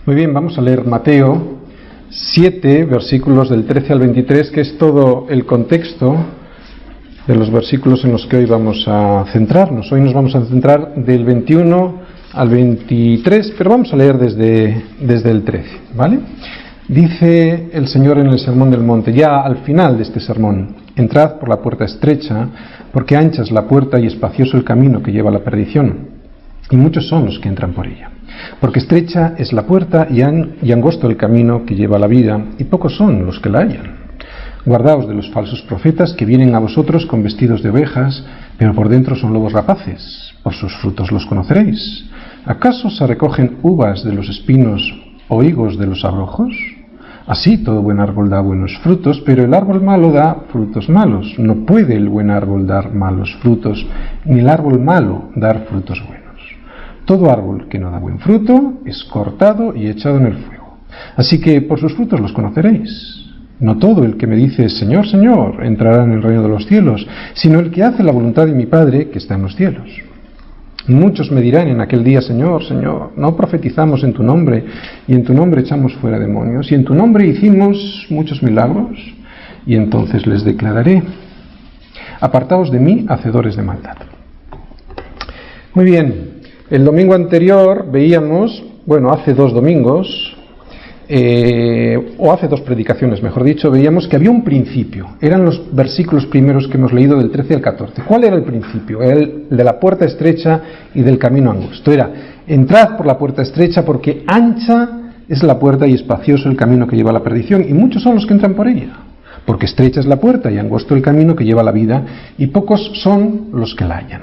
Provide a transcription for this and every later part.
Muy bien, vamos a leer Mateo 7, versículos del 13 al 23, que es todo el contexto de los versículos en los que hoy vamos a centrarnos. Hoy nos vamos a centrar del 21 al 23, pero vamos a leer desde el 13, ¿vale? Dice el Señor en el Sermón del Monte, ya al final de este sermón: entrad por la puerta estrecha, porque ancha es la puerta y espacioso el camino que lleva a la perdición, y muchos son los que entran por ella. Porque estrecha es la puerta y angosto el camino que lleva a la vida, y pocos son los que la hallan. Guardaos de los falsos profetas que vienen a vosotros con vestidos de ovejas, pero por dentro son lobos rapaces. Por sus frutos los conoceréis. ¿Acaso se recogen uvas de los espinos o higos de los abrojos? Así todo buen árbol da buenos frutos, pero el árbol malo da frutos malos. No puede el buen árbol dar malos frutos, ni el árbol malo dar frutos buenos. Todo árbol que no da buen fruto es cortado y echado en el fuego. Así que por sus frutos los conoceréis. No todo el que me dice Señor, Señor entrará en el reino de los cielos, sino el que hace la voluntad de mi Padre que está en los cielos. Muchos me dirán en aquel día, Señor, Señor, ¿no profetizamos en tu nombre, y en tu nombre echamos fuera demonios, y en tu nombre hicimos muchos milagros? Y entonces les declararé: apartaos de mí, hacedores de maldad. Muy bien, el domingo anterior veíamos, hace 2 domingos, o hace 2 predicaciones, mejor dicho, veíamos que había un principio. Eran los versículos primeros que hemos leído del 13 al 14. ¿Cuál era el principio? Era el de la puerta estrecha y del camino angosto. Era: entrad por la puerta estrecha, porque ancha es la puerta y espacioso el camino que lleva a la perdición, y muchos son los que entran por ella. Porque estrecha es la puerta y angosto el camino que lleva a la vida, y pocos son los que la hallan.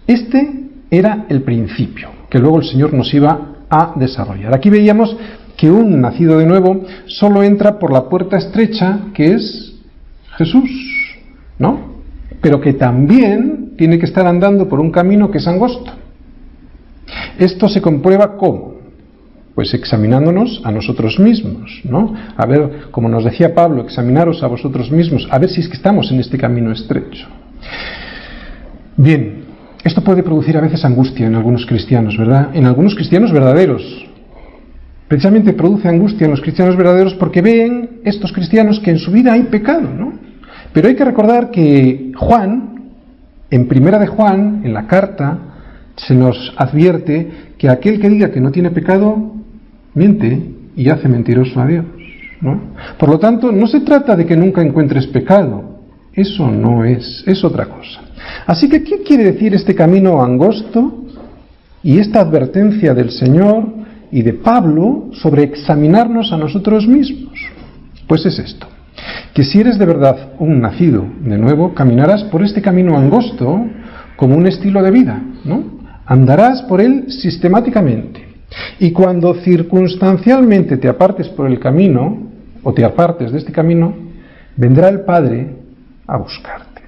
Este era el principio, que luego el Señor nos iba a desarrollar. Aquí veíamos que un nacido de nuevo solo entra por la puerta estrecha, que es Jesús, ¿no? Pero que también tiene que estar andando por un camino que es angosto. Esto se comprueba ¿cómo? Pues examinándonos a nosotros mismos, ¿no? A ver, como nos decía Pablo, examinaros a vosotros mismos, a ver si es que estamos en este camino estrecho. Bien, esto puede producir a veces angustia en algunos cristianos, ¿verdad? En algunos cristianos verdaderos. Precisamente produce angustia en los cristianos verdaderos porque ven estos cristianos que en su vida hay pecado, ¿no? Pero hay que recordar que Juan, en Primera de Juan, en la carta, se nos advierte que aquel que diga que no tiene pecado, miente y hace mentiroso a Dios, ¿no? Por lo tanto, no se trata de que nunca encuentres pecado. Eso no es otra cosa. Así que, ¿qué quiere decir este camino angosto y esta advertencia del Señor y de Pablo sobre examinarnos a nosotros mismos? Pues es esto: que si eres de verdad un nacido de nuevo, caminarás por este camino angosto como un estilo de vida, ¿no? Andarás por él sistemáticamente. Y cuando circunstancialmente te apartes por el camino, o te apartes de este camino, vendrá el Padre a buscarte.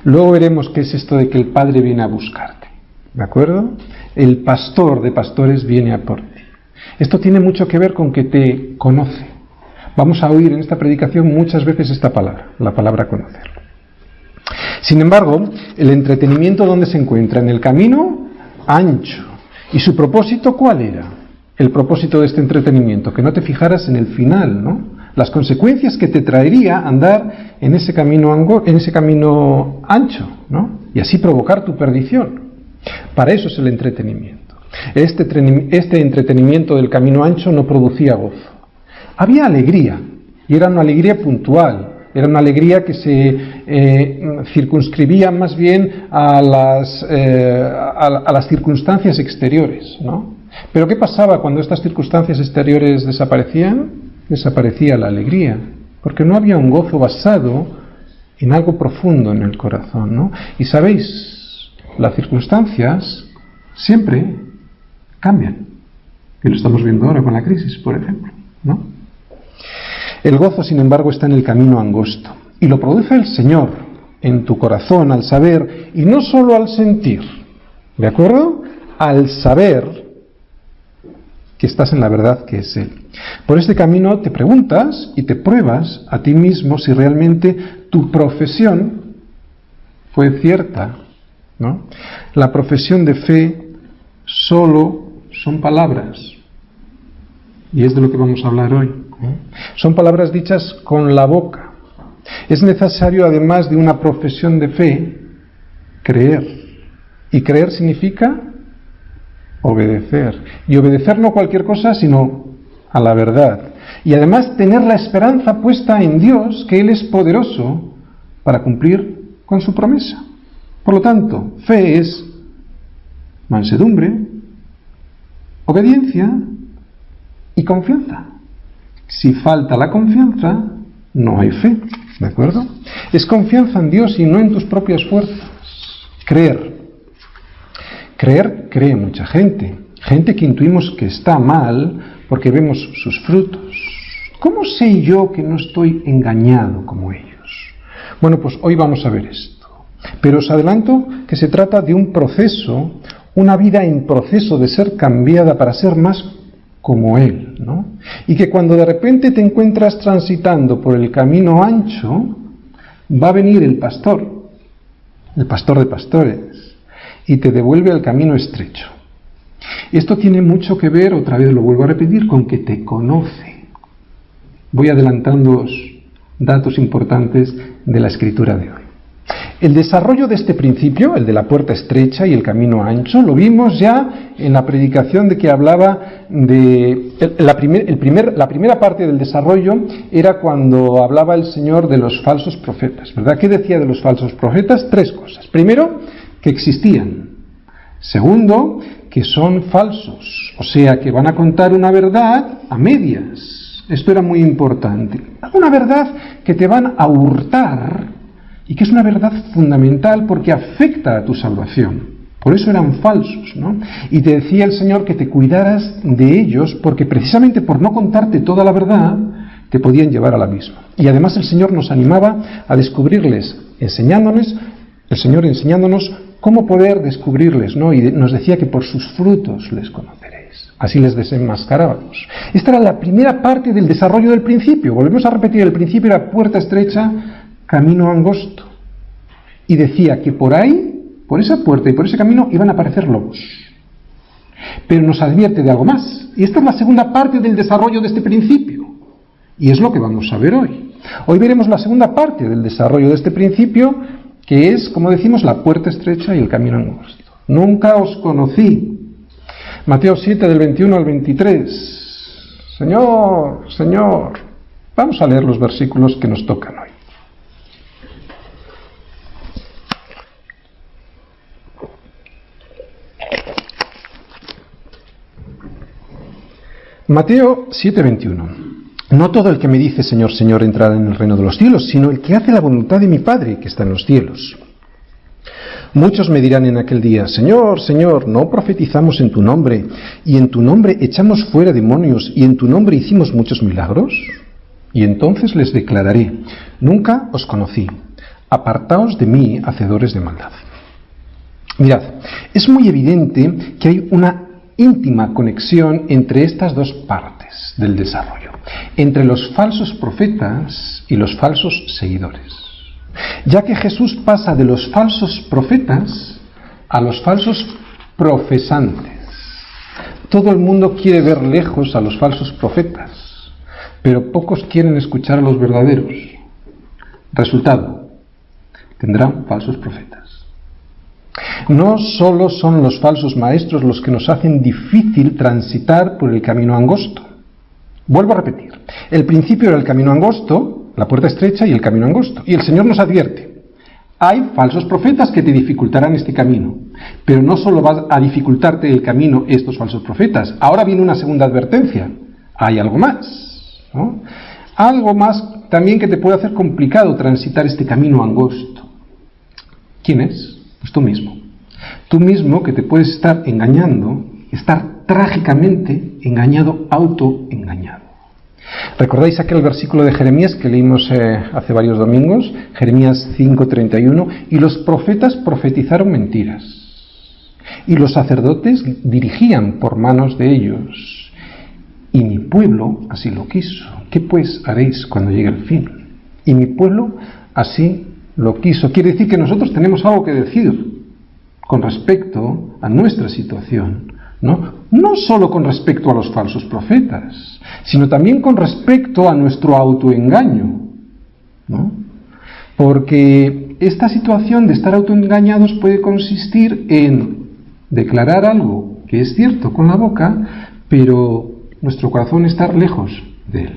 Luego veremos qué es esto de que el Padre viene a buscarte, ¿de acuerdo? El pastor de pastores viene a por ti. Esto tiene mucho que ver con que te conoce. Vamos a oír en esta predicación muchas veces esta palabra, la palabra conocer. Sin embargo, el entretenimiento, ¿dónde se encuentra? En el camino ancho. ¿Y su propósito cuál era? El propósito de este entretenimiento: que no te fijaras en el final, ¿no? Las consecuencias que te traería andar en ese camino ancho, ¿no? Y así provocar tu perdición. Para eso es el entretenimiento. Este entretenimiento del camino ancho no producía gozo. Había alegría, y era una alegría puntual. Era una alegría que se circunscribía más bien a las circunstancias exteriores, ¿no? Pero ¿qué pasaba cuando estas circunstancias exteriores desaparecían? Desaparecía la alegría, porque no había un gozo basado en algo profundo en el corazón, ¿no? Y sabéis, las circunstancias siempre cambian, y lo estamos viendo ahora con la crisis, por ejemplo, ¿no? El gozo, sin embargo, está en el camino angosto, y lo produce el Señor en tu corazón al saber, y no solo al sentir, ¿de acuerdo? Al saber que estás en la verdad que es Él. Por este camino te preguntas y te pruebas a ti mismo si realmente tu profesión fue cierta, ¿no? La profesión de fe solo son palabras, Y es de lo que vamos a hablar hoy. Son palabras dichas con la boca. Es necesario, además de una profesión de fe, creer. Y creer significa obedecer. Y obedecer no cualquier cosa, sino a la verdad. Y además tener la esperanza puesta en Dios, que Él es poderoso para cumplir con su promesa. Por lo tanto, fe es mansedumbre, obediencia y confianza. Si falta la confianza, no hay fe, ¿de acuerdo? Es confianza en Dios y no en tus propias fuerzas. Creer. Creer cree mucha gente. Gente que intuimos que está mal porque vemos sus frutos. ¿Cómo sé yo que no estoy engañado como ellos? Bueno, pues hoy vamos a ver esto. Pero os adelanto que se trata de un proceso, una vida en proceso de ser cambiada para ser más como Él, ¿no? Y que cuando de repente te encuentras transitando por el camino ancho, va a venir el pastor de pastores, y te devuelve al camino estrecho. Esto tiene mucho que ver, otra vez lo vuelvo a repetir, con que te conoce. Voy adelantándoos datos importantes de la escritura de hoy. El desarrollo de este principio, el de la puerta estrecha y el camino ancho, lo vimos ya en la predicación de que hablaba de... La primera parte del desarrollo era cuando hablaba el Señor de los falsos profetas, ¿verdad? ¿Qué decía de los falsos profetas? 3 cosas. Primero, que existían. Segundo, que son falsos, o sea, que van a contar una verdad a medias. Esto era muy importante. Una verdad que te van a hurtar y que es una verdad fundamental porque afecta a tu salvación. Por eso eran falsos, ¿no? Y te decía el Señor que te cuidaras de ellos porque precisamente por no contarte toda la verdad te podían llevar al abismo. Y además el Señor nos animaba a descubrirles, enseñándonos cómo poder descubrirles, ¿no? Y nos decía que por sus frutos les conoceréis. Así les desenmascarábamos. Esta era la primera parte del desarrollo del principio. Volvemos a repetir, el principio era puerta estrecha, camino angosto. Y decía que por ahí, por esa puerta y por ese camino, iban a aparecer lobos. Pero nos advierte de algo más. Y esta es la segunda parte del desarrollo de este principio. Y es lo que vamos a ver hoy. Hoy veremos la segunda parte del desarrollo de este principio, que es, como decimos, la puerta estrecha y el camino angosto. Nunca os conocí. Mateo 7, del 21 al 23. Señor, Señor. Vamos a leer los versículos que nos tocan hoy. Mateo 7:21. No todo el que me dice Señor, Señor entrará en el reino de los cielos, sino el que hace la voluntad de mi Padre que está en los cielos. Muchos me dirán en aquel día, Señor, Señor, ¿no profetizamos en tu nombre, y en tu nombre echamos fuera demonios, y en tu nombre hicimos muchos milagros? Y entonces les declararé, nunca os conocí, apartaos de mí, hacedores de maldad. Mirad, es muy evidente que hay una íntima conexión entre estas dos partes del desarrollo, entre los falsos profetas y los falsos seguidores, ya que Jesús pasa de los falsos profetas a los falsos profesantes. Todo el mundo quiere ver lejos a los falsos profetas, pero pocos quieren escuchar a los verdaderos. Resultado, tendrán falsos profetas. No solo son los falsos maestros los que nos hacen difícil transitar por el camino angosto. Vuelvo a repetir, el principio era el camino angosto, la puerta estrecha y el camino angosto. Y el Señor nos advierte, hay falsos profetas que te dificultarán este camino, pero no solo va a dificultarte el camino estos falsos profetas, ahora viene una segunda advertencia, hay algo más, ¿no? Algo más también que te puede hacer complicado transitar este camino angosto. ¿Quién es? Pues tú mismo. Tú mismo que te puedes estar engañando, estar trágicamente engañado, autoengañado. ¿Recordáis aquel versículo de Jeremías que leímos hace varios domingos? Jeremías 5:31. Y los profetas profetizaron mentiras, y los sacerdotes dirigían por manos de ellos, y mi pueblo así lo quiso. ¿Qué pues haréis cuando llegue el fin? Y mi pueblo así lo quiso. Quiere decir que nosotros tenemos algo que decir con respecto a nuestra situación, No solo con respecto a los falsos profetas, sino también con respecto a nuestro autoengaño, ¿no? Porque esta situación de estar autoengañados puede consistir en declarar algo que es cierto con la boca, pero nuestro corazón estar lejos de él.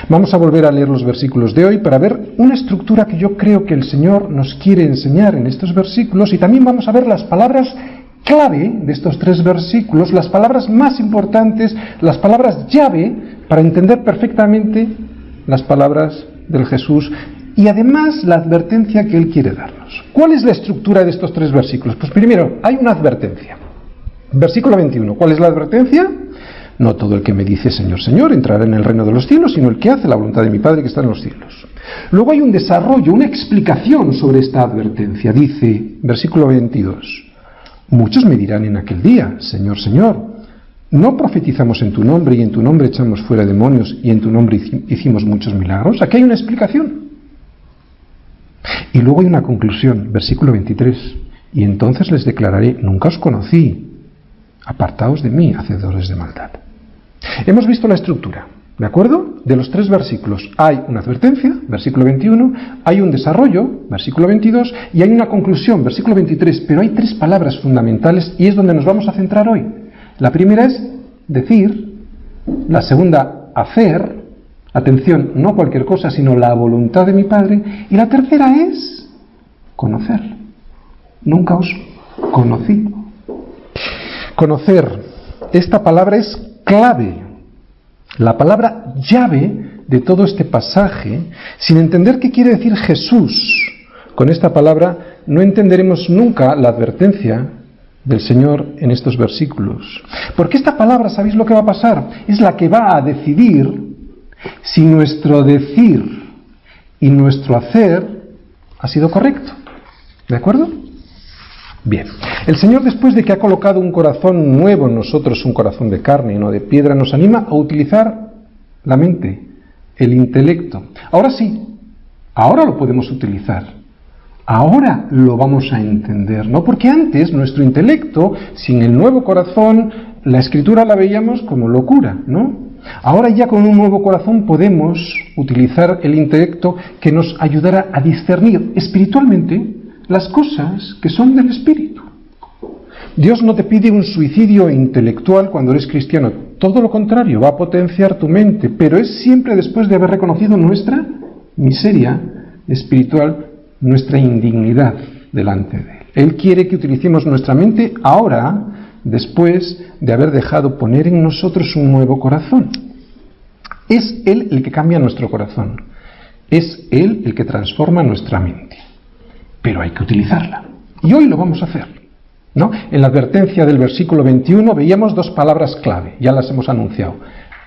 Vamos a volver a leer los versículos de hoy para ver una estructura que yo creo que el Señor nos quiere enseñar en estos versículos, y también vamos a ver las palabras clave de estos 3 versículos, las palabras más importantes, las palabras llave para entender perfectamente las palabras del Jesús y además la advertencia que Él quiere darnos. ¿Cuál es la estructura de estos 3 versículos? Pues primero, hay una advertencia. Versículo 21, ¿cuál es la advertencia? No todo el que me dice Señor, Señor entrará en el reino de los cielos, sino el que hace la voluntad de mi Padre que está en los cielos. Luego hay un desarrollo, una explicación sobre esta advertencia. Dice, versículo 22, muchos me dirán en aquel día, Señor, Señor, ¿no profetizamos en tu nombre y en tu nombre echamos fuera demonios y en tu nombre hicimos muchos milagros? Aquí hay una explicación. Y luego hay una conclusión, versículo 23, y entonces les declararé, nunca os conocí, apartaos de mí, hacedores de maldad. Hemos visto la estructura, ¿de acuerdo? De los 3 versículos hay una advertencia, versículo 21, hay un desarrollo, versículo 22, y hay una conclusión, versículo 23, pero hay 3 palabras fundamentales y es donde nos vamos a centrar hoy. La primera es decir, la segunda, hacer, atención, no cualquier cosa, sino la voluntad de mi Padre, y la tercera es conocer. Nunca os conocí. Conocer, esta palabra es clave, la palabra llave de todo este pasaje. Sin entender qué quiere decir Jesús con esta palabra, no entenderemos nunca la advertencia del Señor en estos versículos. Porque esta palabra, ¿sabéis lo que va a pasar? Es la que va a decidir si nuestro decir y nuestro hacer ha sido correcto. ¿De acuerdo? Bien, el Señor, después de que ha colocado un corazón nuevo en nosotros, un corazón de carne y no de piedra, nos anima a utilizar la mente, el intelecto. Ahora sí, ahora lo podemos utilizar. Ahora lo vamos a entender, ¿no? Porque antes nuestro intelecto, sin el nuevo corazón, la Escritura la veíamos como locura, ¿no? Ahora ya con un nuevo corazón podemos utilizar el intelecto que nos ayudará a discernir espiritualmente las cosas que son del Espíritu. Dios no te pide un suicidio intelectual cuando eres cristiano, todo lo contrario, va a potenciar tu mente, pero es siempre después de haber reconocido nuestra miseria espiritual, nuestra indignidad delante de Él. Él quiere que utilicemos nuestra mente ahora, después de haber dejado poner en nosotros un nuevo corazón. Es Él el que cambia nuestro corazón, es Él el que transforma nuestra mente. Pero hay que utilizarla. Y hoy lo vamos a hacer, ¿no? En la advertencia del versículo 21 veíamos 2 palabras clave, ya las hemos anunciado.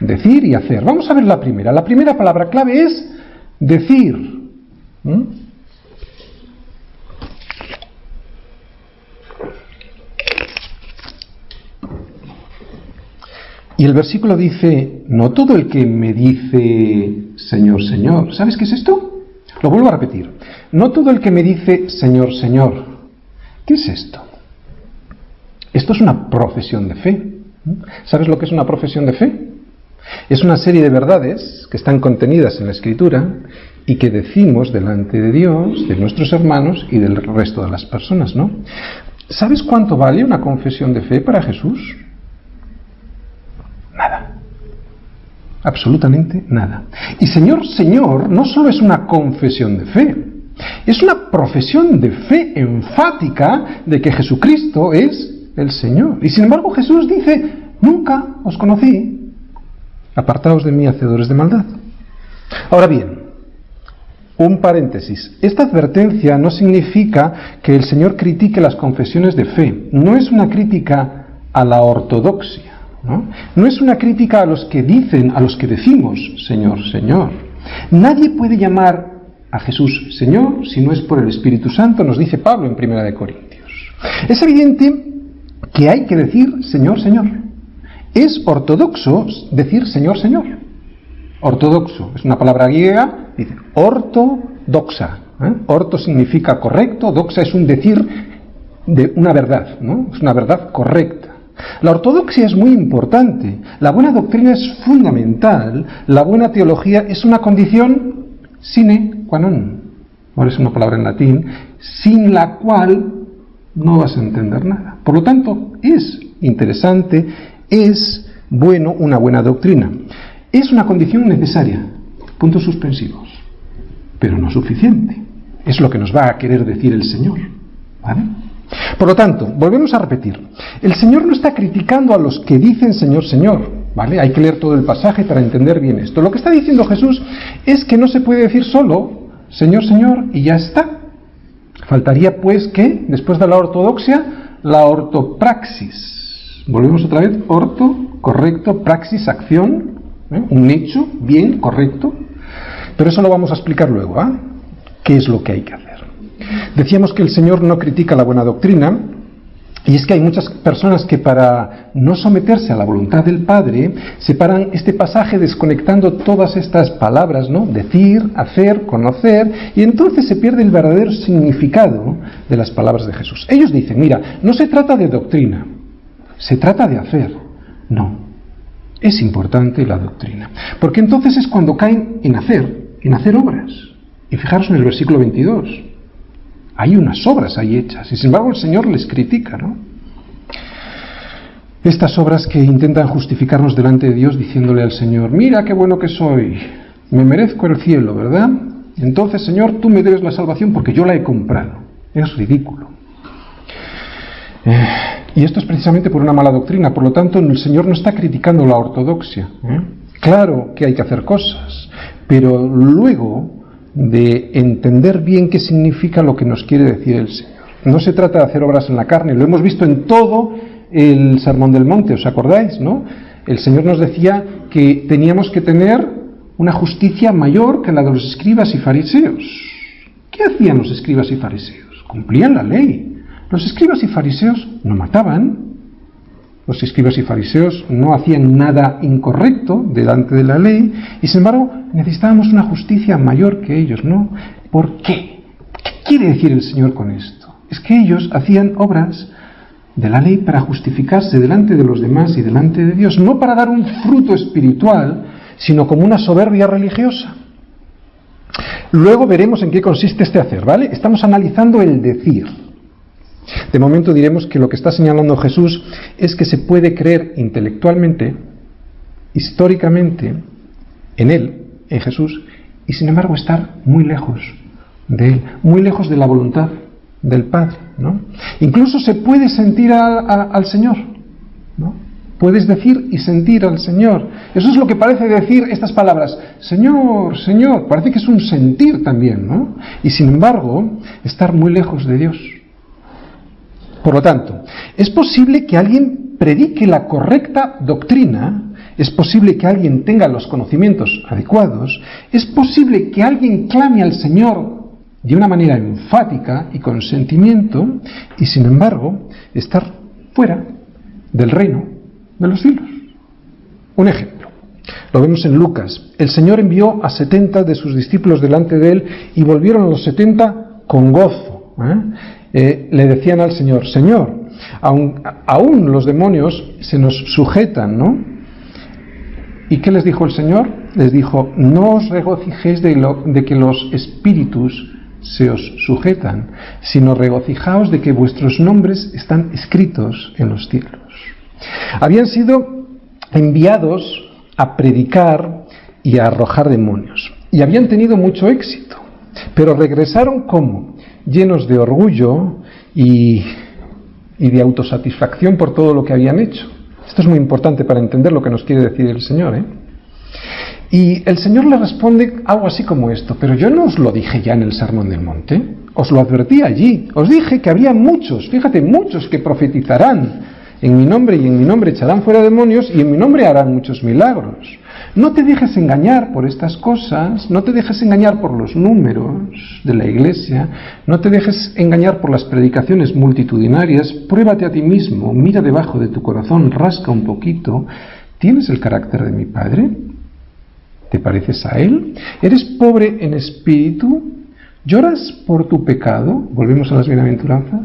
Decir y hacer. Vamos a ver la primera. La primera palabra clave es decir. Y el versículo dice, no todo el que me dice Señor, Señor. ¿Sabes qué es esto? Lo vuelvo a repetir. No todo el que me dice Señor, Señor. ¿Qué es esto? Esto es una profesión de fe. ¿Sabes lo que es una profesión de fe? Es una serie de verdades que están contenidas en la Escritura y que decimos delante de Dios, de nuestros hermanos y del resto de las personas, ¿no? ¿Sabes cuánto vale una confesión de fe para Jesús? Nada. Absolutamente nada. Y Señor, Señor, no solo es una confesión de fe, es una profesión de fe enfática de que Jesucristo es el Señor. Y sin embargo Jesús dice, nunca os conocí, apartaos de mí, hacedores de maldad. Ahora bien, un paréntesis. Esta advertencia no significa que el Señor critique las confesiones de fe. No es una crítica a la ortodoxia. No es una crítica a los que dicen, a los que decimos, Señor, Señor. Nadie puede llamar a Jesús Señor si no es por el Espíritu Santo, nos dice Pablo en 1 Corintios. Es evidente que hay que decir Señor, Señor. Es ortodoxo decir Señor, Señor. Ortodoxo, es una palabra griega, dice ortodoxa. Orto significa correcto, doxa es un decir de una verdad, ¿no? Es una verdad correcta. La ortodoxia es muy importante, la buena doctrina es fundamental, la buena teología es una condición sine qua non. Ahora es una palabra en latín, sin la cual no vas a entender nada. Por lo tanto, es interesante, es bueno una buena doctrina. Es una condición necesaria, puntos suspensivos, pero no suficiente. Es lo que nos va a querer decir el Señor, ¿vale? Por lo tanto, volvemos a repetir, el Señor no está criticando a los que dicen Señor, Señor, ¿vale? Hay que leer todo el pasaje para entender bien esto. Lo que está diciendo Jesús es que no se puede decir solo Señor, Señor y ya está. Faltaría pues que, después de la ortodoxia, la ortopraxis. Volvemos otra vez, orto, correcto, praxis, acción, un hecho, bien, correcto. Pero eso lo vamos a explicar luego, ¿ah? ¿Qué es lo que hay que hacer? Decíamos que el Señor no critica la buena doctrina, y es que hay muchas personas que para no someterse a la voluntad del Padre, separan este pasaje desconectando todas estas palabras, ¿no? Decir, hacer, conocer, y entonces se pierde el verdadero significado de las palabras de Jesús. Ellos dicen, mira, no se trata de doctrina, se trata de hacer. No, es importante la doctrina, porque entonces es cuando caen en hacer obras. Y fijaros en el versículo 22. Hay unas obras ahí hechas, y sin embargo el Señor les critica, ¿no? Estas obras que intentan justificarnos delante de Dios diciéndole al Señor, mira qué bueno que soy, me merezco el cielo, ¿verdad? Entonces, Señor, tú me debes la salvación porque yo la he comprado. Es ridículo. Y esto es precisamente por una mala doctrina, por lo tanto el Señor no está criticando la ortodoxia. Claro que hay que hacer cosas, pero luego de entender bien qué significa lo que nos quiere decir el Señor. No se trata de hacer obras en la carne, lo hemos visto en todo el Sermón del Monte, ¿os acordáis, no? El Señor nos decía que teníamos que tener una justicia mayor que la de los escribas y fariseos. ¿Qué hacían los escribas y fariseos? Cumplían la ley. Los escribas y fariseos no mataban, los escribas y fariseos no hacían nada incorrecto delante de la ley, y sin embargo necesitábamos una justicia mayor que ellos, ¿no? ¿Por qué? ¿Qué quiere decir el Señor con esto? Es que ellos hacían obras de la ley para justificarse delante de los demás y delante de Dios, no para dar un fruto espiritual, sino como una soberbia religiosa. Luego veremos en qué consiste este hacer, ¿vale? Estamos analizando el decir. De momento diremos que lo que está señalando Jesús es que se puede creer intelectualmente, históricamente, en Él, en Jesús, y sin embargo estar muy lejos de Él, muy lejos de la voluntad del Padre, ¿no? Incluso se puede sentir al Señor, ¿no? Puedes decir y sentir al Señor. Eso es lo que parece decir estas palabras, Señor, Señor, parece que es un sentir también, ¿no? Y sin embargo, estar muy lejos de Dios. Por lo tanto, es posible que alguien predique la correcta doctrina, es posible que alguien tenga los conocimientos adecuados, es posible que alguien clame al Señor de una manera enfática y con sentimiento, y sin embargo, estar fuera del reino de los cielos. Un ejemplo, lo vemos en Lucas. El Señor envió a 70 de sus discípulos delante de Él y volvieron los 70 con gozo. Le decían al Señor, Señor, aún los demonios se nos sujetan, ¿no? ¿Y qué les dijo el Señor? Les dijo, no os regocijéis de que los espíritus se os sujetan, sino regocijaos de que vuestros nombres están escritos en los cielos. Habían sido enviados a predicar y a arrojar demonios, y habían tenido mucho éxito, pero regresaron ¿cómo? Llenos de orgullo y de autosatisfacción por todo lo que habían hecho. Esto es muy importante para entender lo que nos quiere decir el Señor, Y el Señor le responde algo así como esto, pero yo no os lo dije ya en el Sermón del Monte, os lo advertí allí, os dije que había muchos, fíjate, muchos que profetizarán en mi nombre y en mi nombre echarán fuera demonios y en mi nombre harán muchos milagros. No te dejes engañar por estas cosas, no te dejes engañar por los números de la iglesia, no te dejes engañar por las predicaciones multitudinarias, pruébate a ti mismo, mira debajo de tu corazón, rasca un poquito. ¿Tienes el carácter de mi Padre? ¿Te pareces a Él? ¿Eres pobre en espíritu? ¿Lloras por tu pecado? Volvemos a las bienaventuranzas.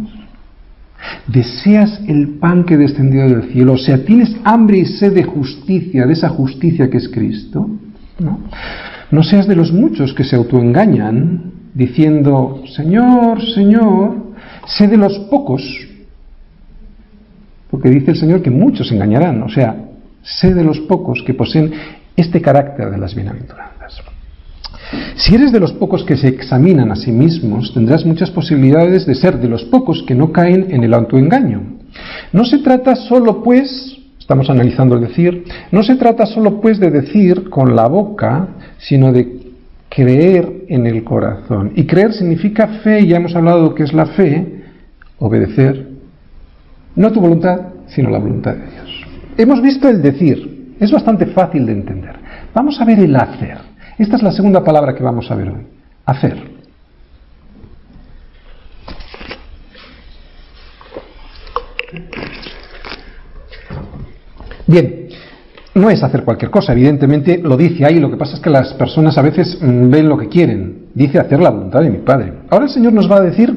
deseas el pan que descendió del cielo, o sea, tienes hambre y sed de justicia, de esa justicia que es Cristo, ¿no? No seas de los muchos que se autoengañan diciendo, Señor, Señor, sé de los pocos, porque dice el Señor que muchos se engañarán, o sea, sé de los pocos que poseen este carácter de las bienaventuranzas. Si eres de los pocos que se examinan a sí mismos, tendrás muchas posibilidades de ser de los pocos que no caen en el autoengaño. No se trata solo, pues, estamos analizando el decir, no se trata solo, pues, de decir con la boca, sino de creer en el corazón. Y creer significa fe, y ya hemos hablado de lo que es la fe, obedecer, no tu voluntad, sino la voluntad de Dios. Hemos visto el decir, es bastante fácil de entender. Vamos a ver el hacer. Esta es la segunda palabra que vamos a ver hoy. Hacer. Bien, no es hacer cualquier cosa, evidentemente lo dice ahí, lo que pasa es que las personas a veces ven lo que quieren. Dice hacer la voluntad de mi Padre. Ahora el Señor nos va a decir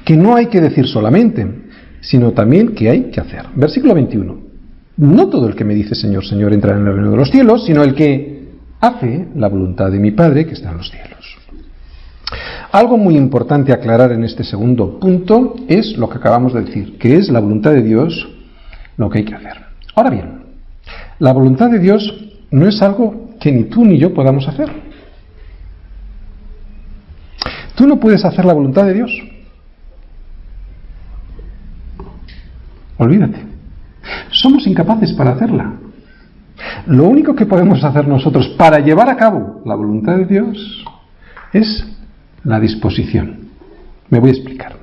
que no hay que decir solamente, sino también que hay que hacer. Versículo 21. No todo el que me dice Señor, Señor entrará en el reino de los cielos, sino el que hace la voluntad de mi Padre que está en los cielos. Algo muy importante a aclarar en este segundo punto es lo que acabamos de decir, que es la voluntad de Dios lo que hay que hacer. Ahora bien, la voluntad de Dios no es algo que ni tú ni yo podamos hacer. Tú no puedes hacer la voluntad de Dios. Olvídate. Somos incapaces para hacerla. Lo único que podemos hacer nosotros para llevar a cabo la voluntad de Dios es la disposición. Me voy a explicar.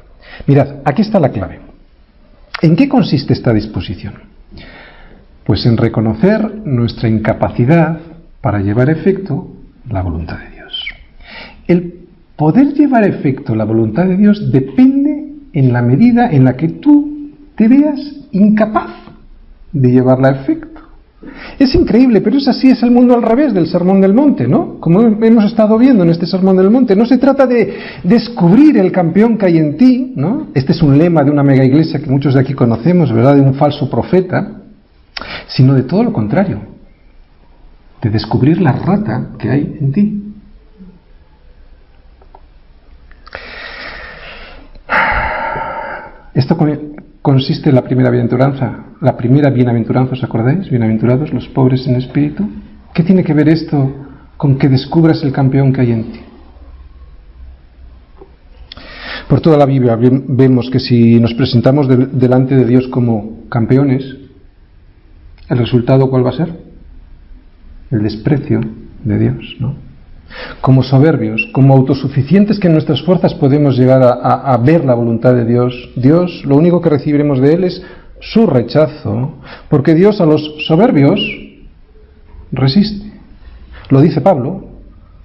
Mirad, aquí está la clave. ¿En qué consiste esta disposición? Pues en reconocer nuestra incapacidad para llevar a efecto la voluntad de Dios. El poder llevar a efecto la voluntad de Dios depende en la medida en la que tú te veas incapaz de llevarla a efecto. Es increíble, pero es así, es el mundo al revés del Sermón del Monte, ¿no? Como hemos estado viendo en este Sermón del Monte, no se trata de descubrir el campeón que hay en ti, ¿no? Este es un lema de una mega iglesia que muchos de aquí conocemos, ¿verdad? De un falso profeta, sino de todo lo contrario, de descubrir la rata que hay en ti. Esto consiste en la primera bienaventuranza. La primera bienaventuranza, ¿os acordáis? Bienaventurados los pobres en espíritu. ¿Qué tiene que ver esto con que descubras el campeón que hay en ti? Por toda la Biblia vemos que si nos presentamos delante de Dios como campeones, ¿el resultado cuál va a ser? El desprecio de Dios, ¿no? Como soberbios, como autosuficientes que en nuestras fuerzas podemos llegar a ver la voluntad de Dios. Dios, lo único que recibiremos de Él es su rechazo, porque Dios a los soberbios resiste. Lo dice Pablo,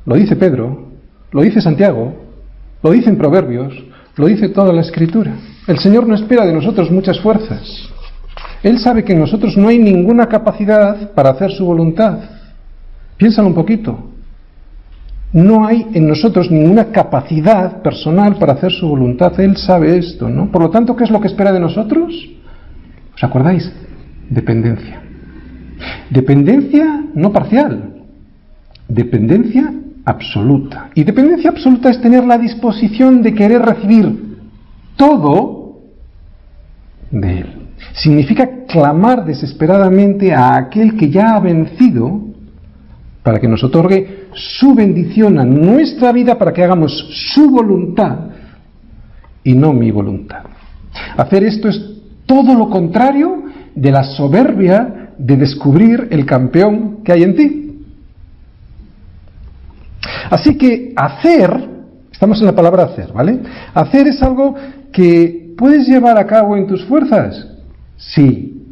lo dice Pedro, lo dice Santiago, lo dice en Proverbios, lo dice toda la Escritura. El Señor no espera de nosotros muchas fuerzas. Él sabe que en nosotros no hay ninguna capacidad para hacer su voluntad. Piénsalo un poquito. No hay en nosotros ninguna capacidad personal para hacer su voluntad. Él sabe esto, ¿no? Por lo tanto, ¿qué es lo que espera de nosotros? ¿Os acordáis? Dependencia. Dependencia no parcial. Dependencia absoluta. Y dependencia absoluta es tener la disposición de querer recibir todo de Él. Significa clamar desesperadamente a aquel que ya ha vencido para que nos otorgue su bendición a nuestra vida, para que hagamos su voluntad y no mi voluntad. Hacer esto es todo lo contrario de la soberbia de descubrir el campeón que hay en ti. Así que hacer, estamos en la palabra hacer, ¿vale? Hacer es algo que puedes llevar a cabo en tus fuerzas, sí.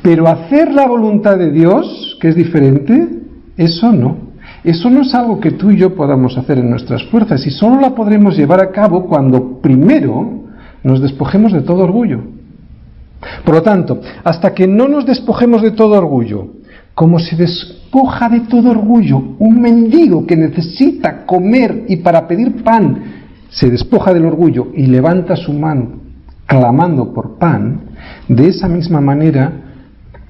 Pero hacer la voluntad de Dios, que es diferente, eso no. Eso no es algo que tú y yo podamos hacer en nuestras fuerzas, y solo la podremos llevar a cabo cuando primero nos despojemos de todo orgullo. Por lo tanto, hasta que no nos despojemos de todo orgullo, como se despoja de todo orgullo un mendigo que necesita comer y para pedir pan se despoja del orgullo y levanta su mano clamando por pan, de esa misma manera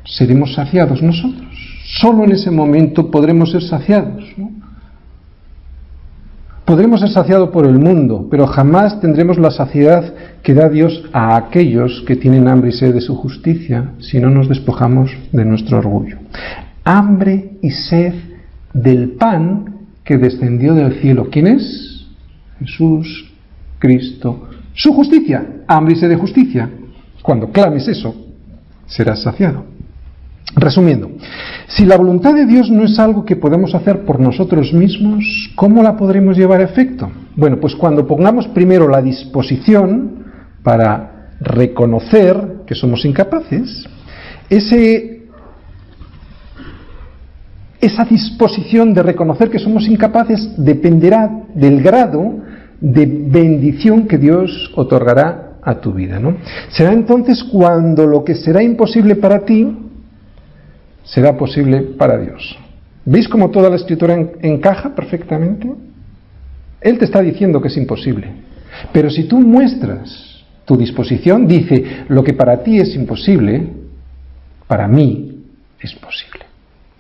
seremos saciados nosotros. Solo en ese momento podremos ser saciados, ¿no? Podremos ser saciados por el mundo, pero jamás tendremos la saciedad que da Dios a aquellos que tienen hambre y sed de su justicia, si no nos despojamos de nuestro orgullo. Hambre y sed del pan que descendió del cielo. ¿Quién es? Jesús, Cristo. Su justicia, hambre y sed de justicia. Cuando clames eso, serás saciado. Resumiendo, si la voluntad de Dios no es algo que podemos hacer por nosotros mismos, ¿cómo la podremos llevar a efecto? Bueno, pues cuando pongamos primero la disposición para reconocer que somos incapaces, esa disposición de reconocer que somos incapaces dependerá del grado de bendición que Dios otorgará a tu vida, ¿no? Será entonces cuando lo que será imposible para ti será posible para Dios. ¿Veis cómo toda la Escritura encaja perfectamente? Él te está diciendo que es imposible. Pero si tú muestras tu disposición, dice, lo que para ti es imposible, para mí es posible.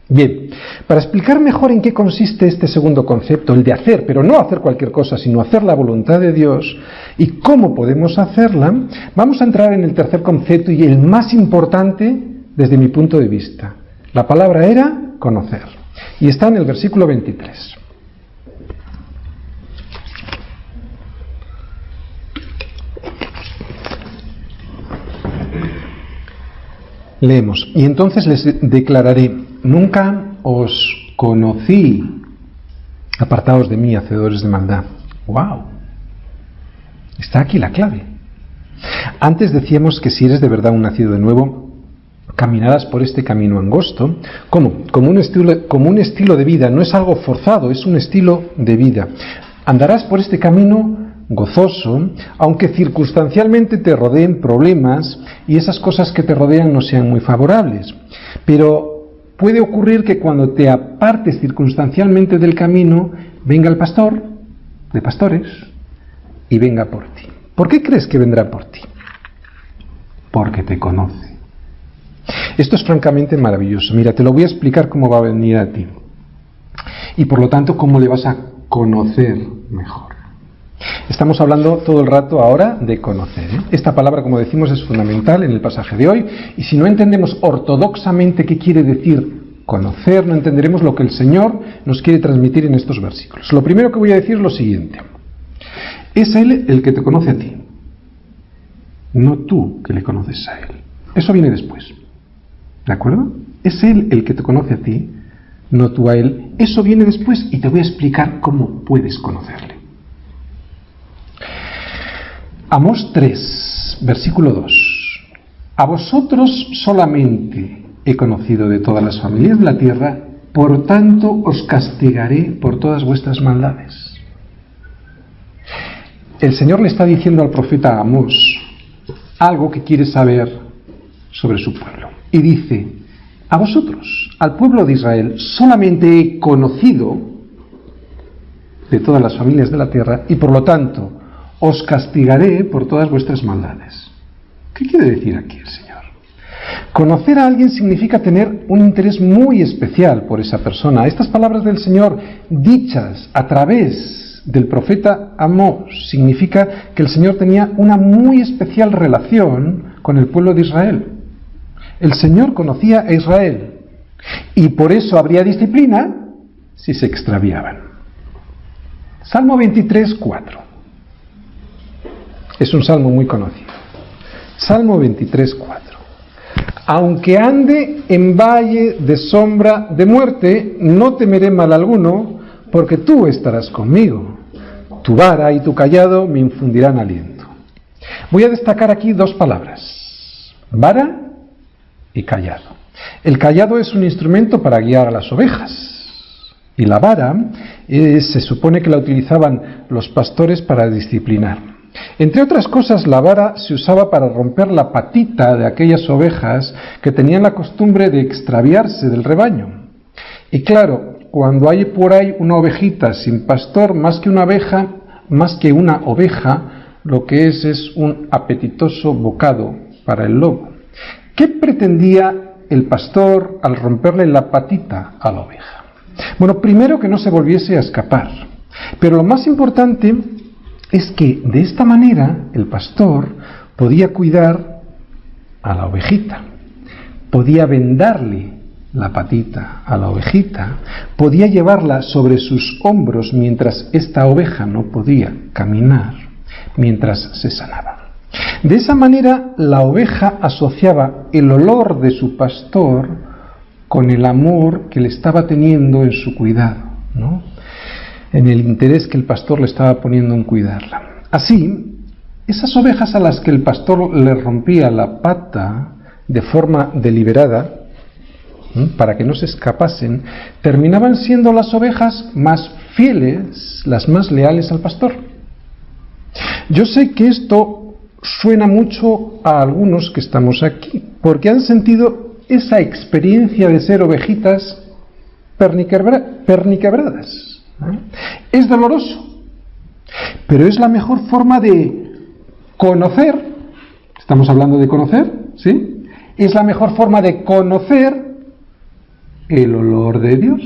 Bien, para explicar mejor en qué consiste este segundo concepto, el de hacer, pero no hacer cualquier cosa, sino hacer la voluntad de Dios, y cómo podemos hacerla, vamos a entrar en el tercer concepto y el más importante desde mi punto de vista. La palabra era conocer, y está en el versículo 23. Leemos, y entonces les declararé, nunca os conocí, apartaos de mí, hacedores de maldad. ¡Wow! Está aquí la clave. Antes decíamos que si eres de verdad un nacido de nuevo, caminarás por este camino angosto. ¿Cómo? Como un estilo de vida, no es algo forzado, es un estilo de vida. Andarás por este camino gozoso, aunque circunstancialmente te rodeen problemas y esas cosas que te rodean no sean muy favorables. Pero puede ocurrir que cuando te apartes circunstancialmente del camino, venga el pastor de pastores y venga por ti. ¿Por qué crees que vendrá por ti? Porque te conoce. Esto es francamente maravilloso. Mira, te lo voy a explicar cómo va a venir a ti. Y por lo tanto, cómo le vas a conocer mejor. Estamos hablando todo el rato ahora de conocer, ¿eh? Esta palabra, como decimos, es fundamental en el pasaje de hoy. Y si no entendemos ortodoxamente qué quiere decir conocer, no entenderemos lo que el Señor nos quiere transmitir en estos versículos. Lo primero que voy a decir es lo siguiente. Es Él el que te conoce a ti, no tú que le conoces a Él. Eso viene después. ¿De acuerdo? Es Él el que te conoce a ti, no tú a Él. Eso viene después y te voy a explicar cómo puedes conocerle. Amós 3, versículo 2. A vosotros solamente he conocido de todas las familias de la tierra, por tanto os castigaré por todas vuestras maldades. El Señor le está diciendo al profeta Amós algo que quiere saber sobre su pueblo. Y dice, a vosotros, al pueblo de Israel, solamente he conocido de todas las familias de la tierra y por lo tanto os castigaré por todas vuestras maldades. ¿Qué quiere decir aquí el Señor? Conocer a alguien significa tener un interés muy especial por esa persona. Estas palabras del Señor, dichas a través del profeta Amós, significa que el Señor tenía una muy especial relación con el pueblo de Israel. El Señor conocía a Israel y por eso habría disciplina si se extraviaban. Salmo 23, 4. Es un salmo muy conocido. Salmo 23, 4. Aunque ande en valle de sombra de muerte, no temeré mal alguno, porque tú estarás conmigo. Tu vara y tu cayado me infundirán aliento. Voy a destacar aquí dos palabras: vara y cayado. El cayado es un instrumento para guiar a las ovejas, y la vara se supone que la utilizaban los pastores para disciplinar. Entre otras cosas, la vara se usaba para romper la patita de aquellas ovejas que tenían la costumbre de extraviarse del rebaño. Y claro, cuando hay por ahí una ovejita sin pastor, más que una oveja, lo que es un apetitoso bocado para el lobo. ¿Qué pretendía el pastor al romperle la patita a la oveja? Bueno, primero que no se volviese a escapar, pero lo más importante es que de esta manera el pastor podía cuidar a la ovejita, podía vendarle la patita a la ovejita, podía llevarla sobre sus hombros mientras esta oveja no podía caminar, mientras se sanaba. De esa manera la oveja asociaba el olor de su pastor con el amor que le estaba teniendo en su cuidado, ¿no? En el interés que el pastor le estaba poniendo en cuidarla. Así, esas ovejas a las que el pastor le rompía la pata de forma deliberada, para que no se escapasen, terminaban siendo las ovejas más fieles, las más leales al pastor. Yo sé que esto suena mucho a algunos que estamos aquí, porque han sentido esa experiencia de ser ovejitas perniquebradas. Es doloroso, pero es la mejor forma de conocer, estamos hablando de conocer, ¿sí? Es la mejor forma de conocer el olor de Dios.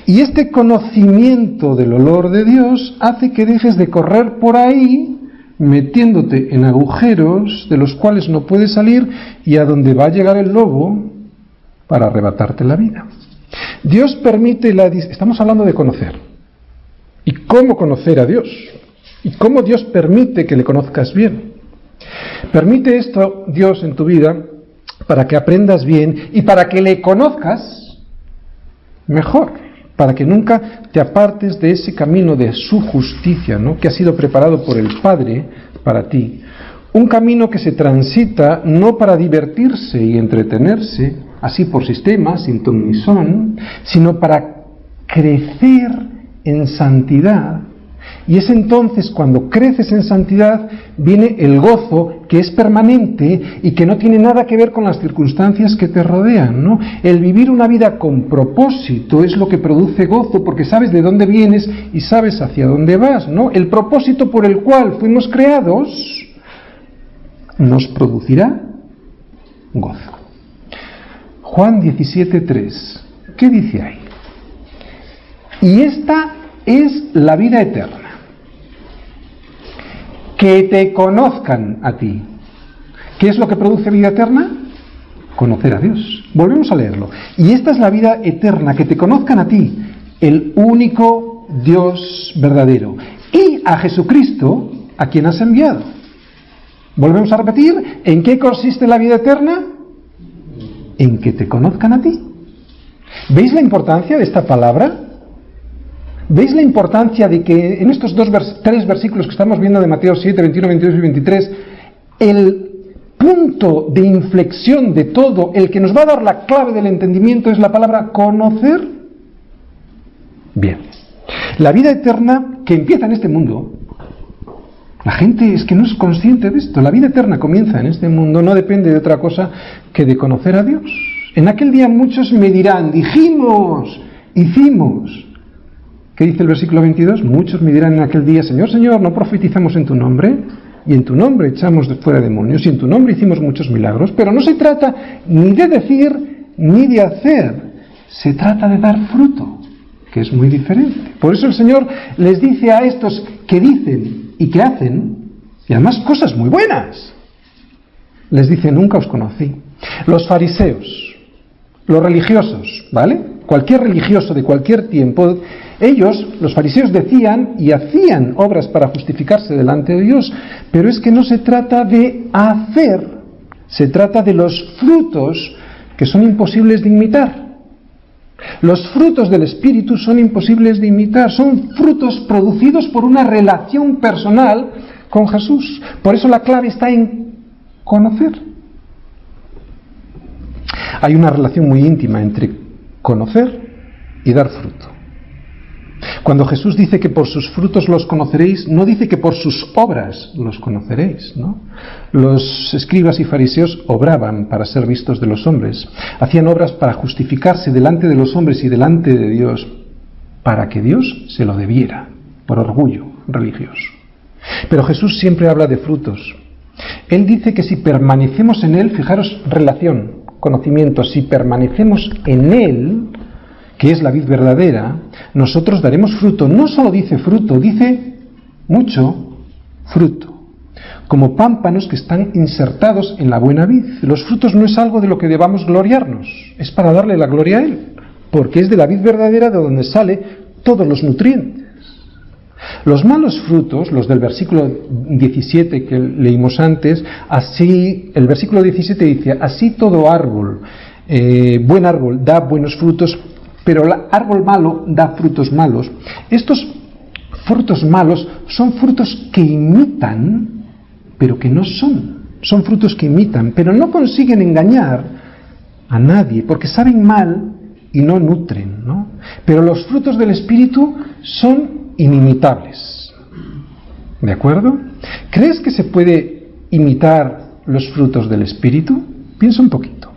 Y este conocimiento del olor de Dios hace que dejes de correr por ahí metiéndote en agujeros de los cuales no puedes salir y a donde va a llegar el lobo para arrebatarte la vida. Dios permite estamos hablando de conocer. ¿Y cómo conocer a Dios? ¿Y cómo Dios permite que le conozcas bien? Permite esto Dios en tu vida para que aprendas bien y para que le conozcas mejor, para que nunca te apartes de ese camino de su justicia, ¿no?, que ha sido preparado por el Padre para ti. Un camino que se transita no para divertirse y entretenerse, así por sistema, sin ton ni son, sino para crecer en santidad. Y es entonces cuando creces en santidad viene el gozo que es permanente y que no tiene nada que ver con las circunstancias que te rodean, ¿no? El vivir una vida con propósito es lo que produce gozo, porque sabes de dónde vienes y sabes hacia dónde vas, ¿no? El propósito por el cual fuimos creados nos producirá gozo. Juan 17:3, ¿qué dice ahí? Y esta es la vida eterna, que te conozcan a ti. ¿Qué es lo que produce vida eterna? Conocer a Dios. Volvemos a leerlo. Y esta es la vida eterna, que te conozcan a ti, el único Dios verdadero, y a Jesucristo, a quien has enviado. Volvemos a repetir, ¿en qué consiste la vida eterna? En que te conozcan a ti. ¿Veis la importancia de esta palabra? ¿Veis la importancia de que en estos tres versículos que estamos viendo de Mateo 7, 21, 22 y 23, el punto de inflexión de todo, el que nos va a dar la clave del entendimiento es la palabra conocer? Bien. La vida eterna que empieza en este mundo, la gente es que no es consciente de esto. La vida eterna comienza en este mundo, no depende de otra cosa que de conocer a Dios. En aquel día muchos me dirán, dijimos, hicimos. ¿Qué dice el versículo 22? Muchos me dirán en aquel día, Señor, Señor, ¿no profetizamos en tu nombre? Y en tu nombre echamos de fuera demonios, y en tu nombre hicimos muchos milagros. Pero no se trata ni de decir ni de hacer, se trata de dar fruto, que es muy diferente. Por eso el Señor les dice a estos que dicen y que hacen, y además cosas muy buenas, les dice, nunca os conocí. Los fariseos, los religiosos, ¿vale? Cualquier religioso de cualquier tiempo, ellos, los fariseos, decían y hacían obras para justificarse delante de Dios, pero es que no se trata de hacer, se trata de los frutos que son imposibles de imitar. Los frutos del Espíritu son imposibles de imitar, son frutos producidos por una relación personal con Jesús. Por eso la clave está en conocer. Hay una relación muy íntima entre conocer y dar fruto. Cuando Jesús dice que por sus frutos los conoceréis, no dice que por sus obras los conoceréis, ¿no? Los escribas y fariseos obraban para ser vistos de los hombres, hacían obras para justificarse delante de los hombres y delante de Dios, para que Dios se lo debiera, por orgullo religioso. Pero Jesús siempre habla de frutos. Él dice que si permanecemos en Él, fijaros, relación, conocimiento, si permanecemos en Él, que es la vid verdadera, nosotros daremos fruto. No solo dice fruto, dice mucho fruto. Como pámpanos que están insertados en la buena vid. Los frutos no es algo de lo que debamos gloriarnos, es para darle la gloria a Él, porque es de la vid verdadera de donde sale todos los nutrientes. Los malos frutos, los del versículo 17 que leímos antes, así, el versículo 17 dice, así todo árbol, buen árbol da buenos frutos, pero el árbol malo da frutos malos. Estos frutos malos son frutos que imitan, pero que no son. Son frutos que imitan, pero no consiguen engañar a nadie, porque saben mal y no nutren, ¿no? Pero los frutos del Espíritu son inimitables. ¿De acuerdo? ¿Crees que se puede imitar los frutos del Espíritu? Piensa un poquito.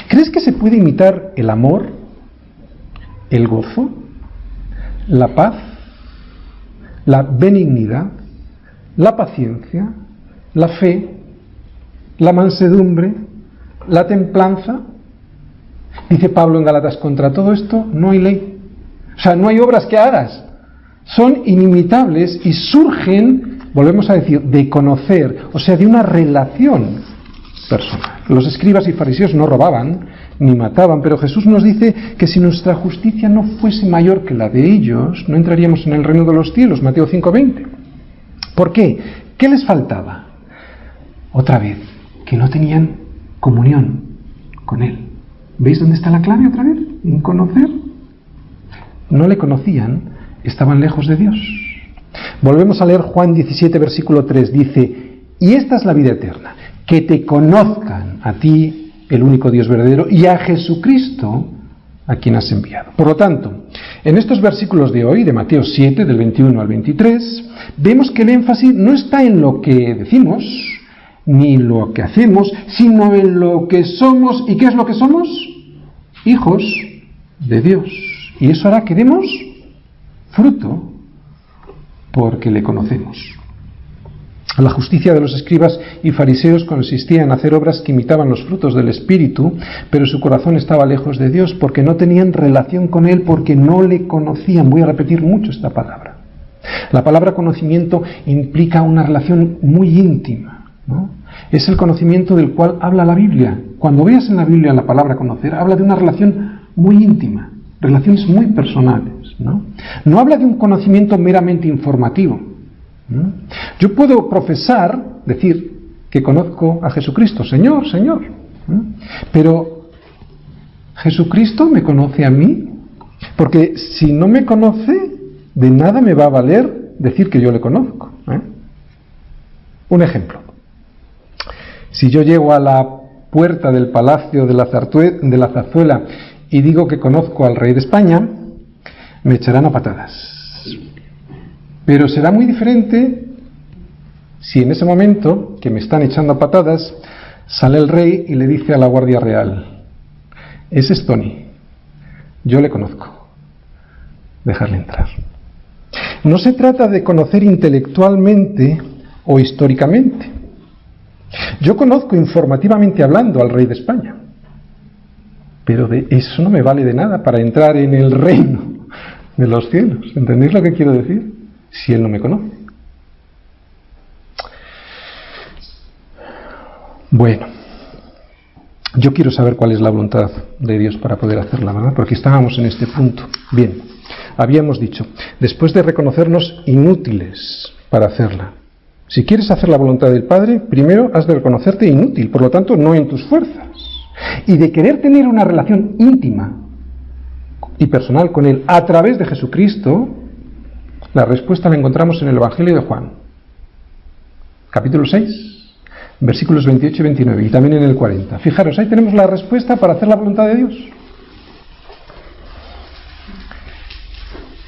¿Crees que se puede imitar el amor, el gozo, la paz, la benignidad, la paciencia, la fe, la mansedumbre, la templanza? Dice Pablo en Gálatas, contra todo esto no hay ley. O sea, no hay obras que hagas. Son inimitables y surgen, volvemos a decir, de conocer, o sea, de una relación personal. Los escribas y fariseos no robaban ni mataban, pero Jesús nos dice que si nuestra justicia no fuese mayor que la de ellos, no entraríamos en el reino de los cielos, Mateo 5:20. ¿Por qué? ¿Qué les faltaba? Otra vez, que no tenían comunión con Él. ¿Veis dónde está la clave otra vez? En conocer. No le conocían, estaban lejos de Dios. Volvemos a leer Juan 17, versículo 3. Dice, y esta es la vida eterna, que te conozcan a ti, el único Dios verdadero, y a Jesucristo, a quien has enviado. Por lo tanto, en estos versículos de hoy, de Mateo 7, del 21 al 23, vemos que el énfasis no está en lo que decimos, ni lo que hacemos, sino en lo que somos. ¿Y qué es lo que somos? Hijos de Dios. Y eso hará que demos fruto porque le conocemos. La justicia de los escribas y fariseos consistía en hacer obras que imitaban los frutos del Espíritu, pero su corazón estaba lejos de Dios porque no tenían relación con Él, porque no le conocían. Voy a repetir mucho esta palabra. La palabra conocimiento implica una relación muy íntima, ¿no? Es el conocimiento del cual habla la Biblia. Cuando veas en la Biblia la palabra conocer, habla de una relación muy íntima, relaciones muy personales, ¿no? No habla de un conocimiento meramente informativo, ¿no? Yo puedo profesar, decir que conozco a Jesucristo, Señor, Señor, ¿no? Pero ¿Jesucristo me conoce a mí? Porque si no me conoce, de nada me va a valer decir que yo le conozco, ¿eh? Un ejemplo. Si yo llego a la puerta del Palacio de la Zarzuela y digo que conozco al rey de España, me echarán a patadas. Pero será muy diferente si en ese momento que me están echando a patadas sale el rey y le dice a la Guardia Real, ese es Tony, yo le conozco, dejarle entrar. No se trata de conocer intelectualmente o históricamente. Yo conozco informativamente hablando al rey de España, pero de eso no me vale de nada para entrar en el reino de los cielos. ¿Entendéis lo que quiero decir? Si él no me conoce. Bueno, yo quiero saber cuál es la voluntad de Dios para poder hacerla, ¿verdad? Porque estábamos en este punto. Bien, habíamos dicho, después de reconocernos inútiles para hacerla, si quieres hacer la voluntad del Padre, primero has de reconocerte inútil, por lo tanto no en tus fuerzas. Y de querer tener una relación íntima y personal con Él a través de Jesucristo, la respuesta la encontramos en el Evangelio de Juan, capítulo 6, versículos 28 y 29, y también en el 40. Fijaros, ahí tenemos la respuesta para hacer la voluntad de Dios.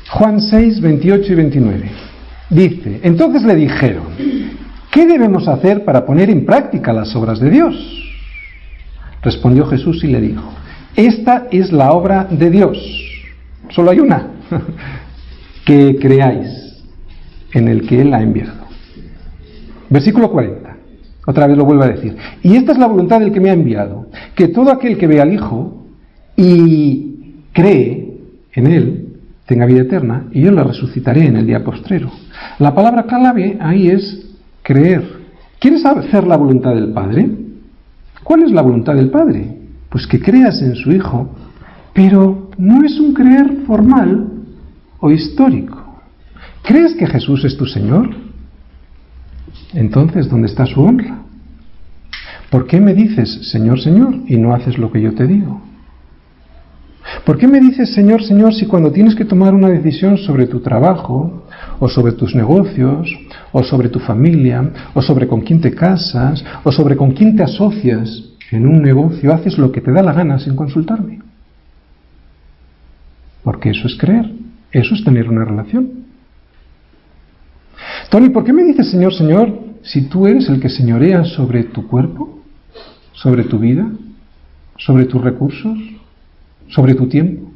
Juan 6, 28 y 29. Dice, entonces le dijeron, ¿qué debemos hacer para poner en práctica las obras de Dios? Respondió Jesús y le dijo, esta es la obra de Dios, solo hay una, que creáis en el que Él ha enviado. Versículo 40. Otra vez lo vuelvo a decir. Y esta es la voluntad del que me ha enviado, que todo aquel que ve al Hijo y cree en Él, tenga vida eterna, y yo la resucitaré en el día postrero. La palabra clave ahí es creer. ¿Quieres hacer la voluntad del Padre? ¿Cuál es la voluntad del Padre? Pues que creas en su Hijo, pero no es un creer formal o histórico. ¿Crees que Jesús es tu Señor? Entonces, ¿dónde está su honra? ¿Por qué me dices, Señor, Señor, y no haces lo que yo te digo? ¿Por qué me dices, Señor, Señor, si cuando tienes que tomar una decisión sobre tu trabajo, o sobre tus negocios, o sobre tu familia, o sobre con quién te casas, o sobre con quién te asocias en un negocio, haces lo que te da la gana sin consultarme? Porque eso es creer, eso es tener una relación. Tony, ¿por qué me dices Señor, Señor, si tú eres el que señorea sobre tu cuerpo, sobre tu vida, sobre tus recursos, sobre tu tiempo?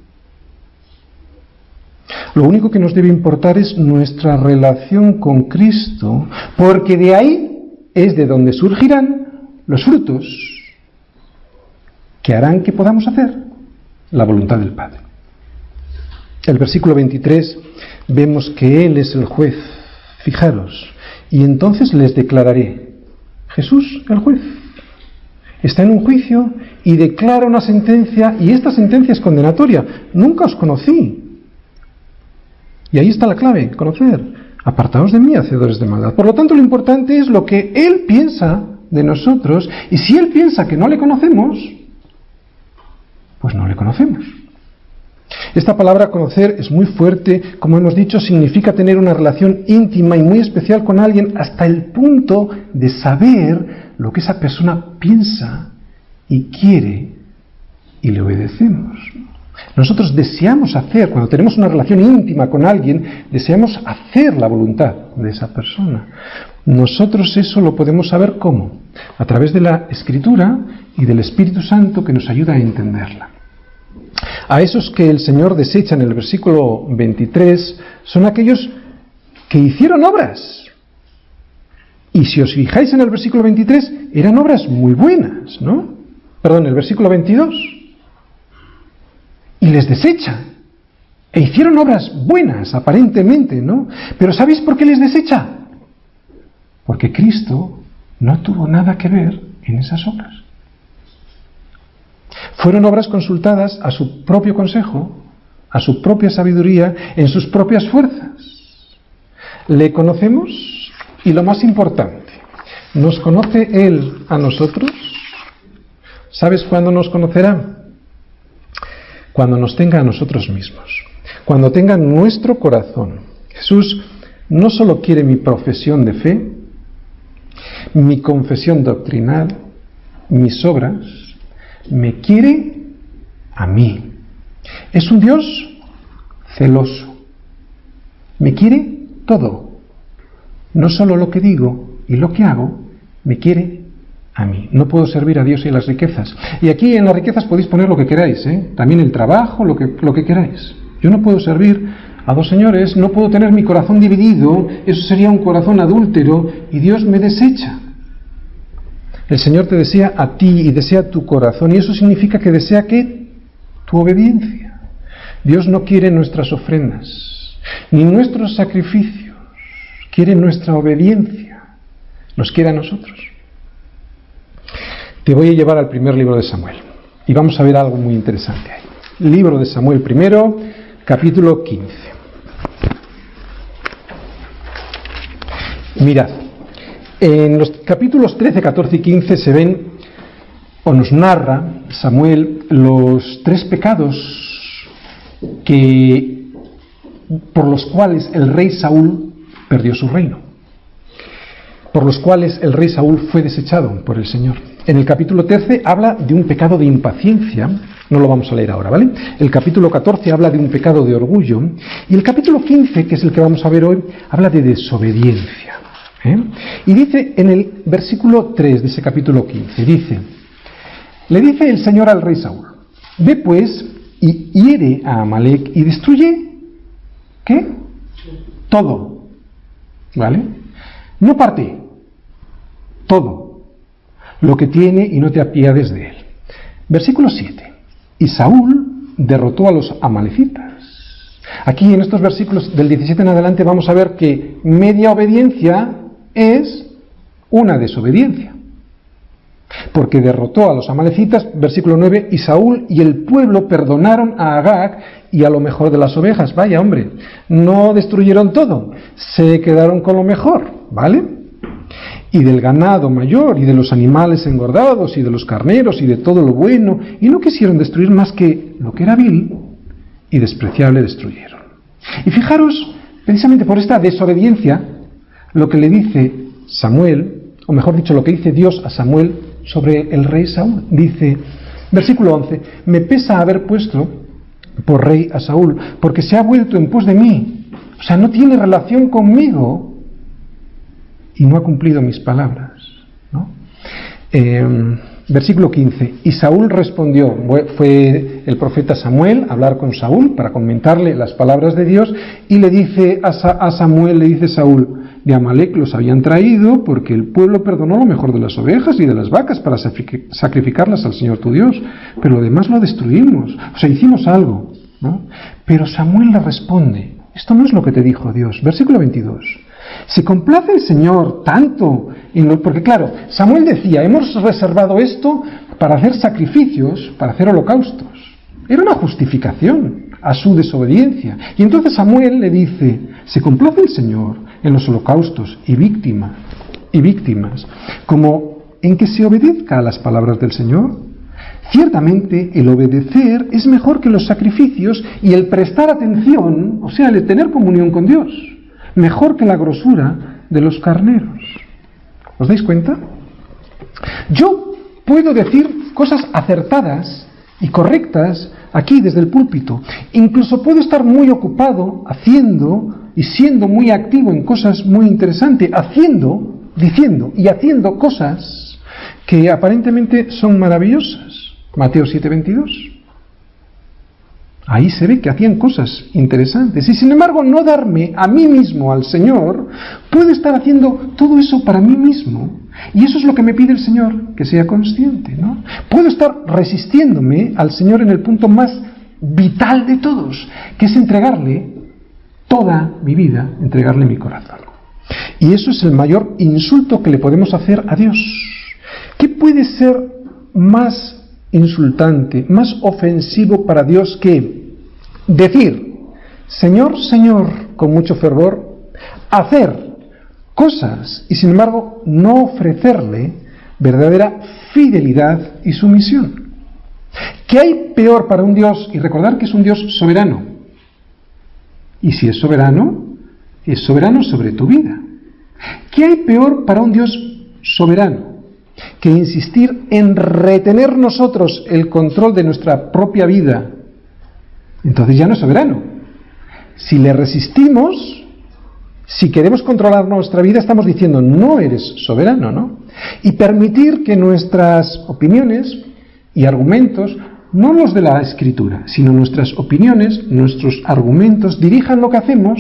Lo único que nos debe importar es nuestra relación con Cristo, porque de ahí es de donde surgirán los frutos que harán que podamos hacer la voluntad del Padre. El versículo 23 vemos que Él es el juez. Fijaros, y entonces les declararé. Jesús, el juez, está en un juicio y declara una sentencia, y esta sentencia es condenatoria. Nunca os conocí. Y ahí está la clave, conocer. Apartaos de mí, hacedores de maldad. Por lo tanto, lo importante es lo que Él piensa de nosotros, y si Él piensa que no le conocemos, pues no le conocemos. Esta palabra conocer es muy fuerte, como hemos dicho, significa tener una relación íntima y muy especial con alguien hasta el punto de saber lo que esa persona piensa y quiere y le obedecemos. Nosotros deseamos hacer, cuando tenemos una relación íntima con alguien, deseamos hacer la voluntad de esa persona. Nosotros eso lo podemos saber ¿cómo? A través de la Escritura y del Espíritu Santo que nos ayuda a entenderla. A esos que el Señor desecha en el versículo 23 son aquellos que hicieron obras. Y si os fijáis en el versículo 23, eran obras muy buenas, ¿no? Perdón, el versículo 22. Y les desecha. E hicieron obras buenas, aparentemente, ¿no? Pero ¿sabéis por qué les desecha? Porque Cristo no tuvo nada que ver en esas obras. Fueron obras consultadas a su propio consejo, a su propia sabiduría, en sus propias fuerzas. Le conocemos y lo más importante, ¿nos conoce Él a nosotros? ¿Sabes cuándo nos conocerá? Cuando nos tenga a nosotros mismos, cuando tenga nuestro corazón. Jesús no solo quiere mi profesión de fe, mi confesión doctrinal, mis obras, me quiere a mí. Es un Dios celoso. Me quiere todo. No solo lo que digo y lo que hago, me quiere a mí. No puedo servir a Dios y las riquezas. Y aquí en las riquezas podéis poner lo que queráis, también el trabajo, lo que queráis. Yo no puedo servir a dos señores, no puedo tener mi corazón dividido, eso sería un corazón adúltero y Dios me desecha. El Señor te desea a ti y desea tu corazón, y eso significa que desea que tu obediencia. Dios no quiere nuestras ofrendas, ni nuestros sacrificios, quiere nuestra obediencia, nos quiere a nosotros. Te voy a llevar al primer libro de Samuel, y vamos a ver algo muy interesante ahí. Libro de Samuel primero, capítulo 15. Mirad. En los capítulos 13, 14 y 15 se ven, o nos narra Samuel, los tres pecados por los cuales el rey Saúl perdió su reino, por los cuales el rey Saúl fue desechado por el Señor. En el capítulo 13 habla de un pecado de impaciencia, no lo vamos a leer ahora, ¿vale? El capítulo 14 habla de un pecado de orgullo, y el capítulo 15, que es el que vamos a ver hoy, habla de desobediencia. Y dice en el versículo 3 de ese capítulo 15, le dice el Señor al rey Saúl, ve pues y hiere a Amalec y destruye, ¿qué? Todo, ¿vale? No parte, todo lo que tiene y no te apiades de él. Versículo 7. Y Saúl derrotó a los amalecitas. Aquí en estos versículos del 17 en adelante vamos a ver que media obediencia es una desobediencia. Porque derrotó a los amalecitas, versículo 9, y Saúl y el pueblo perdonaron a Agag y a lo mejor de las ovejas. Vaya, hombre, no destruyeron todo, se quedaron con lo mejor, ¿vale? Y del ganado mayor, y de los animales engordados, y de los carneros, y de todo lo bueno, y no quisieron destruir más que lo que era vil y despreciable destruyeron. Y fijaros, precisamente por esta desobediencia, lo que le dice Samuel, o mejor dicho, lo que dice Dios a Samuel sobre el rey Saúl. Dice, versículo 11, me pesa haber puesto por rey a Saúl, porque se ha vuelto en pos de mí. O sea, no tiene relación conmigo y no ha cumplido mis palabras, ¿no? Versículo 15, y Saúl respondió, fue el profeta Samuel a hablar con Saúl para comentarle las palabras de Dios, y le dice a Samuel, le dice Saúl, de Amalec los habían traído porque el pueblo perdonó lo mejor de las ovejas y de las vacas para sacrificarlas al Señor tu Dios, pero lo demás lo destruimos, o sea, hicimos algo, ¿no? Pero Samuel le responde, esto no es lo que te dijo Dios. Versículo 22, ¿se complace el Señor tanto en lo? Porque claro, Samuel decía, hemos reservado esto para hacer sacrificios, para hacer holocaustos. Era una justificación a su desobediencia. Y entonces Samuel le dice, ¿se complace el Señor en los holocaustos y víctimas, como en que se obedezca a las palabras del Señor? Ciertamente el obedecer es mejor que los sacrificios y el prestar atención, o sea, el tener comunión con Dios, mejor que la grosura de los carneros. ¿Os dais cuenta? Yo puedo decir cosas acertadas y correctas aquí desde el púlpito. Incluso puedo estar muy ocupado haciendo y siendo muy activo en cosas muy interesantes, diciendo y haciendo cosas que aparentemente son maravillosas. Mateo 7:22. Ahí se ve que hacían cosas interesantes. Y sin embargo, no darme a mí mismo al Señor, puedo estar haciendo todo eso para mí mismo. Y eso es lo que me pide el Señor, que sea consciente, ¿no? Puedo estar resistiéndome al Señor en el punto más vital de todos, que es entregarle toda mi vida, entregarle mi corazón. Y eso es el mayor insulto que le podemos hacer a Dios. ¿Qué puede ser más insultante, más ofensivo para Dios que decir, Señor, Señor, con mucho fervor, hacer cosas y sin embargo no ofrecerle verdadera fidelidad y sumisión? ¿Qué hay peor para un Dios? Y recordar que es un Dios soberano. Y si es soberano sobre tu vida. ¿Qué hay peor para un Dios soberano que insistir en retener nosotros el control de nuestra propia vida? Entonces ya no es soberano. Si le resistimos, si queremos controlar nuestra vida, estamos diciendo, no eres soberano, ¿no? Y permitir que nuestras opiniones y argumentos, no los de la Escritura, sino nuestras opiniones, nuestros argumentos, dirijan lo que hacemos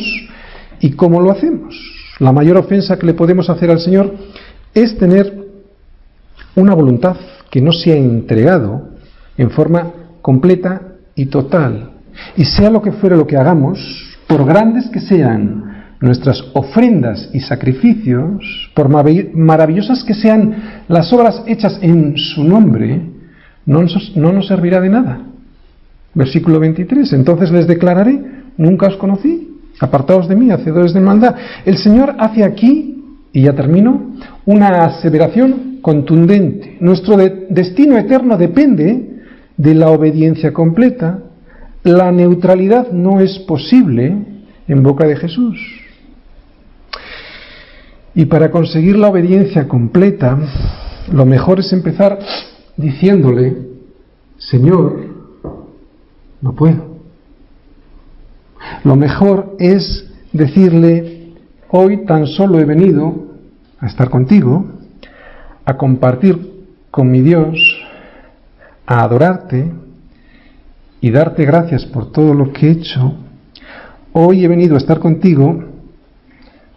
y cómo lo hacemos. La mayor ofensa que le podemos hacer al Señor es tener una voluntad que no se ha entregado en forma completa y total. Y sea lo que fuere lo que hagamos, por grandes que sean nuestras ofrendas y sacrificios, por maravillosas que sean las obras hechas en su nombre, no nos servirá de nada. Versículo 23, entonces les declararé, nunca os conocí, apartaos de mí, hacedores de maldad. El Señor hace aquí, y ya termino, una aseveración contundente. Nuestro destino eterno depende de la obediencia completa. La neutralidad no es posible en boca de Jesús. Y para conseguir la obediencia completa, lo mejor es empezar diciéndole, Señor, no puedo. Lo mejor es decirle, hoy tan solo he venido a estar contigo, a compartir con mi Dios, a adorarte y darte gracias por todo lo que he hecho. Hoy he venido a estar contigo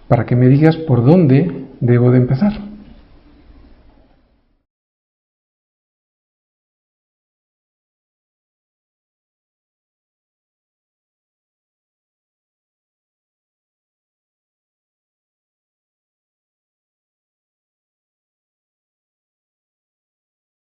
para que me digas por dónde debo de empezar.